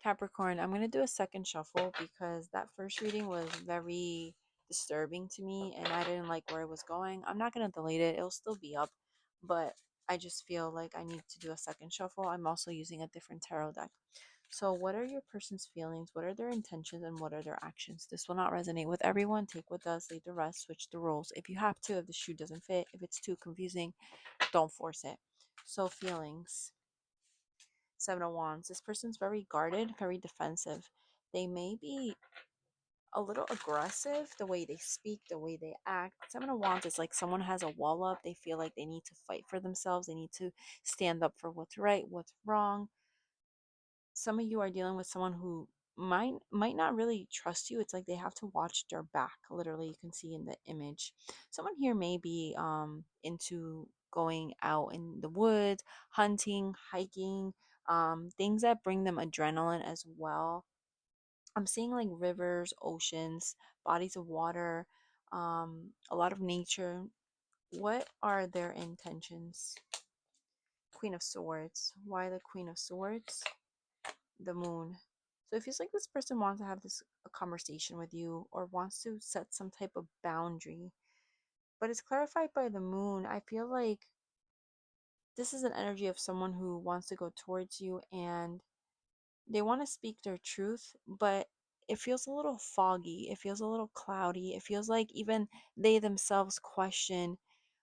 Capricorn, I'm going to do a second shuffle because that first reading was very disturbing to me and I didn't like where it was going. I'm not going to delete it, it'll still be up, but I just feel like I need to do a second shuffle. I'm also using a different tarot deck. So, what are your person's feelings? What are their intentions? And what are their actions? This will not resonate with everyone. Take what does, leave the rest, switch the rules. If you have to, if the shoe doesn't fit, if it's too confusing, don't force it. So, feelings. Seven of Wands. This person's very guarded, very defensive. They may be a little aggressive, the way they speak, the way they act. Seven of Wands is like someone has a wall up. They feel like they need to fight for themselves. They need to stand up for what's right, what's wrong. Some of you are dealing with someone who might not really trust you. It's like they have to watch their back. Literally, you can see in the image. Someone here may be into going out in the woods, hunting, hiking, things that bring them adrenaline as well. I'm seeing like rivers, oceans, bodies of water, a lot of nature. What are their intentions? Queen of Swords. Why the Queen of Swords? The Moon. So it feels like this person wants to have this a conversation with you or wants to set some type of boundary. But it's clarified by the Moon. I feel like this is an energy of someone who wants to go towards you and they want to speak their truth, but it feels a little foggy. It feels a little cloudy. It feels like even they themselves question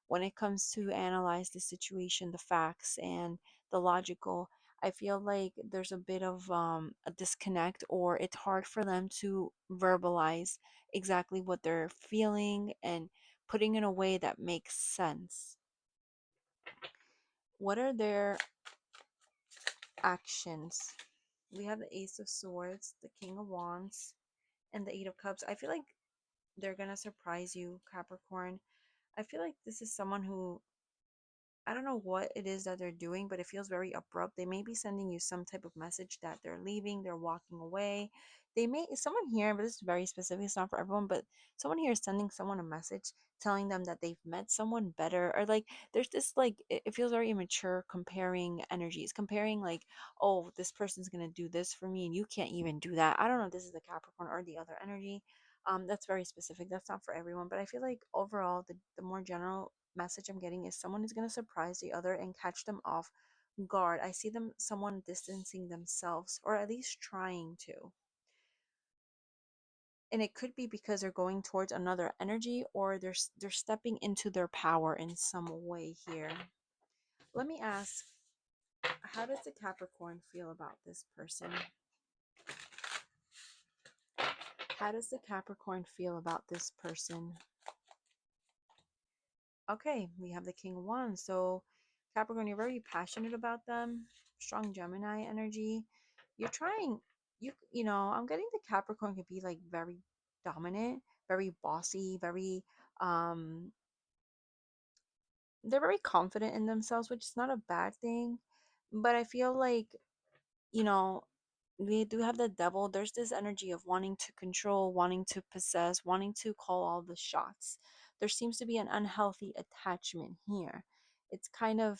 when it comes to analyze the situation, the facts, and the logical. I feel like there's a bit of a disconnect, or it's hard for them to verbalize exactly what they're feeling and putting in a way that makes sense. What are their actions? We have the Ace of Swords, the King of Wands, and the Eight of Cups. I feel like they're gonna surprise you, Capricorn. I feel like this is someone who, I don't know what it is that they're doing, but it feels very abrupt. They may be sending you some type of message that they're leaving, they're walking away. They may, someone here, but this is very specific, it's not for everyone, but someone here is sending someone a message telling them that they've met someone better, or like there's this, like, it feels very immature comparing energies, comparing like, oh, this person's gonna do this for me and you can't even do that. I don't know if this is the Capricorn or the other energy. That's very specific. That's not for everyone, but I feel like overall, the more general message I'm getting is someone is going to surprise the other and catch them off guard. I see them, someone distancing themselves, or at least trying to. And it could be because they're going towards another energy, or they're stepping into their power in some way here. Let me ask, how does the Capricorn feel about this person? How does the Capricorn feel about this person? Okay, we have the King of Wands. So, Capricorn, you're very passionate about them. Strong Gemini energy. You're trying, I'm getting the Capricorn could be like very dominant, very bossy, very, um, they're very confident in themselves, which is not a bad thing. But I feel like, you know, we do have the devil. There's this energy of wanting to control, wanting to possess, wanting to call all the shots. There seems to be an unhealthy attachment here. It's kind of,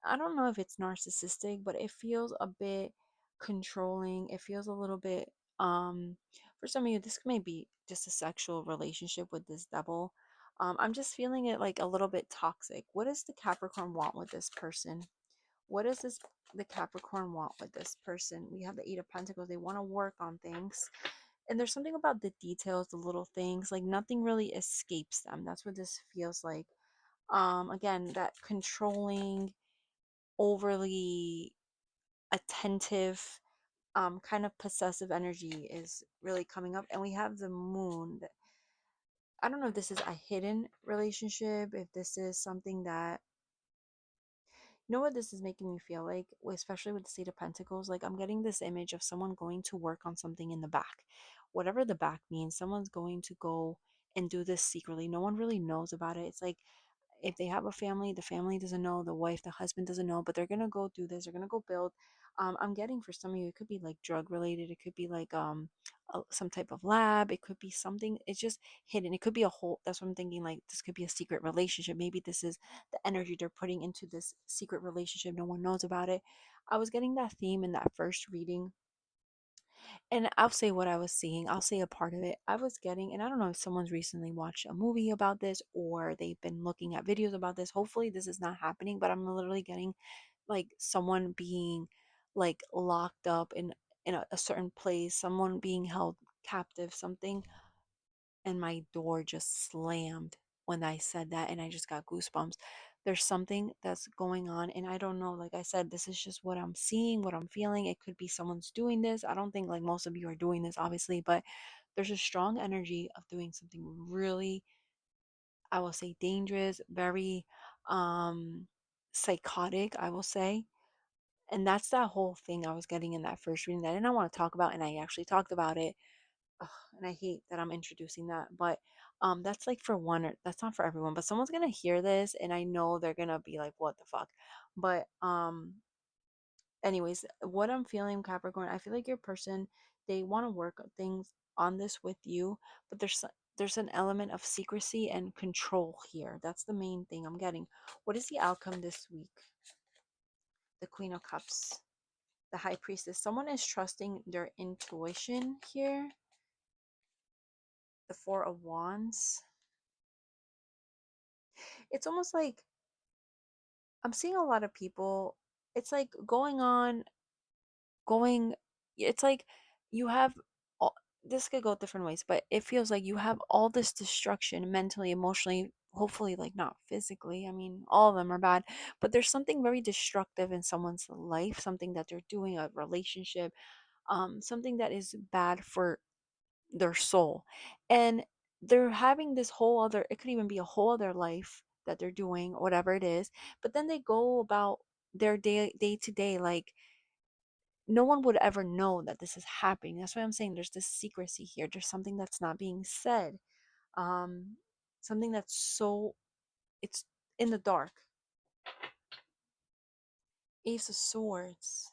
I don't know if it's narcissistic, but it feels a bit controlling. It feels a little bit, for some of you, this may be just a sexual relationship with this devil. I'm just feeling it like a little bit toxic. What does the Capricorn want with this person? What does this the Capricorn want with this person? We have the Eight of Pentacles. They want to work on things. And there's something about the details, the little things, like nothing really escapes them. That's what this feels like. Again, that controlling, overly attentive, kind of possessive energy is really coming up. And we have the moon. I don't know if this is a hidden relationship, if this is something that, you know what this is making me feel like, especially with the State of Pentacles? Like I'm getting this image of someone going to work on something in the back. Whatever the back means, someone's going to go and do this secretly. No one really knows about it. It's like if they have a family, the family doesn't know, the wife, the husband doesn't know, but they're gonna go do this, they're gonna go build. I'm getting for some of you, it could be like drug related, it could be like some type of lab, it could be something, it's just hidden. It could be a whole, that's what I'm thinking, like this could be a secret relationship. Maybe this is the energy they're putting into this secret relationship, no one knows about it. I was getting that theme in that first reading. And I'll say what I was seeing. I'll say a part of it. I was getting, and I don't know if someone's recently watched a movie about this or they've been looking at videos about this. Hopefully, this is not happening, but I'm literally getting like someone being like locked up in a certain place, someone being held captive, something, and my door just slammed when I said that, and I just got goosebumps. There's something that's going on, and I don't know. Like I said, this is just what I'm seeing, what I'm feeling. It could be someone's doing this. I don't think like most of you are doing this, obviously, but there's a strong energy of doing something really, I will say, dangerous, very psychotic, I will say. And that's that whole thing I was getting in that first reading that I didn't want to talk about, and I actually talked about it. Ugh, and I hate that I'm introducing that, but that's like for one, or that's not for everyone, but someone's gonna hear this, and I know they're gonna be like, "What the fuck?" But anyways, what I'm feeling, Capricorn, I feel like your person, they want to work things on this with you, but there's an element of secrecy and control here. That's the main thing I'm getting. What is the outcome this week? The Queen of Cups, the High Priestess. Someone is trusting their intuition here. The Four of Wands. It's almost like I'm seeing a lot of people. It's like going, it's like you have all, this could go different ways, but it feels like you have all this destruction mentally, emotionally, hopefully, like not physically. I mean, all of them are bad, but there's something very destructive in someone's life, something that they're doing, a relationship, something that is bad for their soul. And they're having this whole other, it could even be a whole other life that they're doing, whatever it is, but then they go about their day to day like no one would ever know that this is happening. That's why I'm saying there's this secrecy here. There's something that's not being said. Um, something that's so, it's in the dark. Ace of Swords.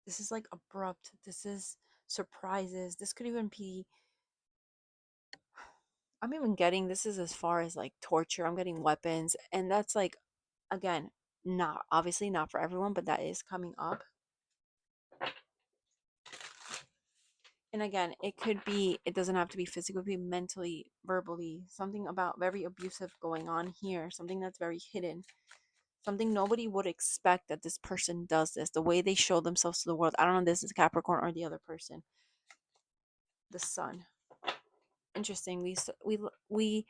This is like abrupt. This is surprises. This could even be, I'm even getting, this is as far as like torture. I'm getting weapons. And that's like, again, not obviously not for everyone, but that is coming up. And again, it could be, it doesn't have to be physical, it could be mentally, verbally, something about very abusive going on here, something that's very hidden, something nobody would expect that this person does this, the way they show themselves to the world. I don't know if this is Capricorn or the other person. The Sun. Interesting. We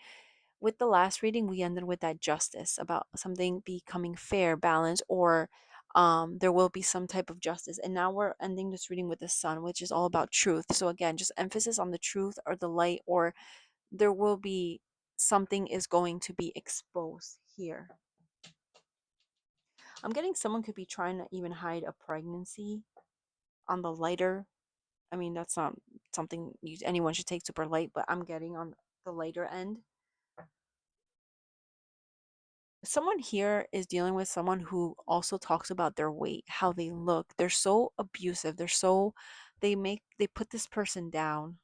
with the last reading, we ended with that justice about something becoming fair, balanced, or there will be some type of justice. And now we're ending this reading with the Sun, which is all about truth. So again, just emphasis on the truth or the light, or there will be something is going to be exposed here. I'm getting someone could be trying to even hide a pregnancy on the lighter. I mean, that's not something anyone should take super light, but I'm getting on the lighter end. Someone here is dealing with someone who also talks about their weight, how they look. They're so abusive. They put this person down.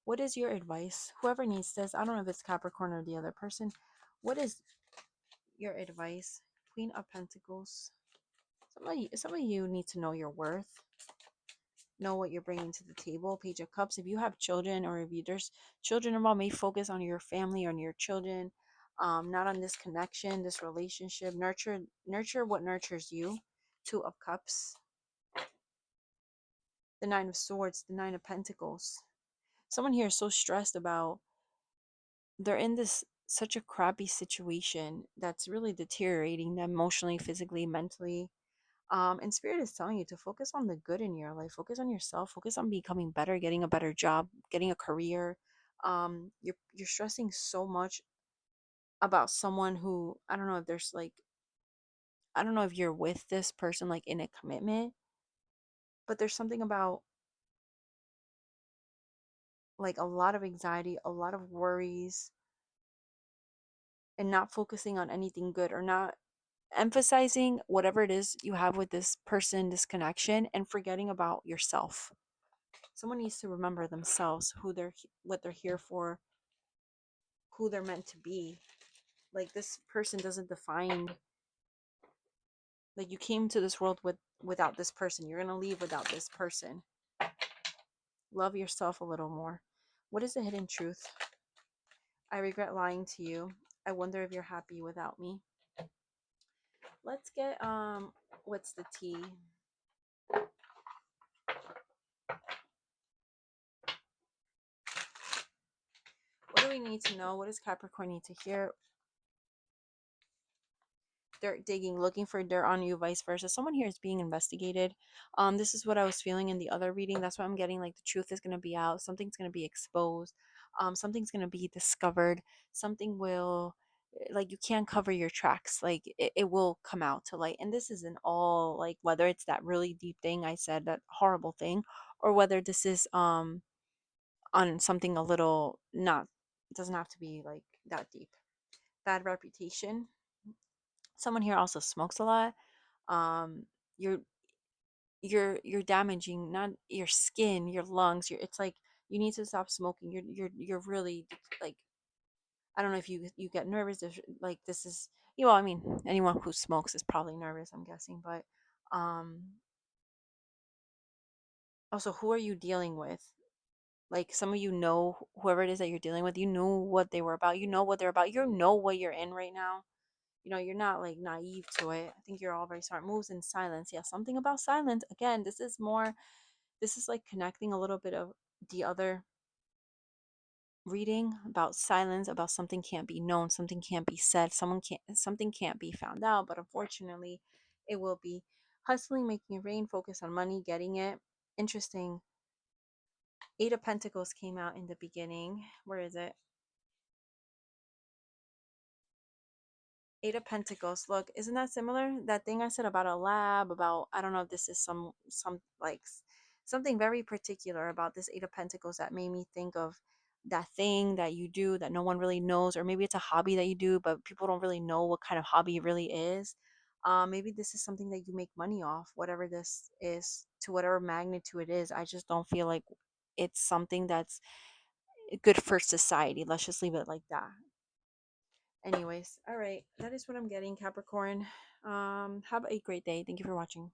What is your advice? Whoever needs this, I don't know if it's Capricorn or the other person. What is your advice? Queen of Pentacles. Some of you need to know your worth, know what you're bringing to the table. Page of Cups. If you have children, or if you there's children involved, may focus on your family, on your children, not on this connection, this relationship. Nurture what nurtures you. Two of Cups. The Nine of Swords. The Nine of Pentacles. Someone here is so stressed about, they're in this such a crappy situation that's really deteriorating them emotionally, physically, mentally. And Spirit is telling you to focus on the good in your life, focus on yourself, focus on becoming better, getting a better job, getting a career. You're stressing so much about someone who, I don't know if there's like, I don't know if you're with this person like in a commitment, but there's something about like a lot of anxiety, a lot of worries, and not focusing on anything good, or not emphasizing whatever it is you have with this person, this connection, and forgetting about yourself. Someone needs to remember themselves, what they're here for, who they're meant to be. Like this person doesn't define Like you came to this world without this person. You're gonna leave without this person. Love yourself a little more. What is the hidden truth? I regret lying to you. I wonder if you're happy without me. Let's get what's the tea? What do we need to know? What does Capricorn need to hear? Dirt digging, looking for dirt on you, vice versa. Someone here is being investigated. This is what I was feeling in the other reading. That's what I'm getting. Like the truth is gonna be out. Something's gonna be exposed. Something's gonna be discovered. Something will, like, you can't cover your tracks. Like it will come out to light. And this isn't all like whether it's that really deep thing I said, that horrible thing, or whether this is on something a little not. It doesn't have to be like that deep. Bad reputation. Someone here also smokes a lot. um you're you're damaging not your skin, your lungs, your, it's like you need to stop smoking. You're really like, I don't know if you get nervous if, like, this is, you know, I mean, anyone who smokes is probably nervous, I'm guessing. But um also, who are you dealing with? Like, some of you know whoever it is that you're dealing with, you know what they were about, you know what they're about, you know what you're in right now. You know, you're not like naive to it. I think you're all very smart. Moves in silence. Yeah, something about silence. Again, this is more, this is like connecting a little bit of the other reading about silence, about something can't be known, something can't be said, something can't be found out, but unfortunately it will be. Hustling, making it rain, focus on money, getting it. Interesting. Eight of Pentacles came out in the beginning. Where is it? Eight of Pentacles. Look, isn't that similar? That thing I said about a lab, about, I don't know if this is some like something very particular about this Eight of Pentacles that made me think of that thing that you do that no one really knows, or maybe it's a hobby that you do, but people don't really know what kind of hobby it really is. Maybe this is something that you make money off, whatever this is, to whatever magnitude it is. I just don't feel like it's something that's good for society. Let's just leave it like that. Anyways, all right. That is what I'm getting, Capricorn. Have a great day. Thank you for watching.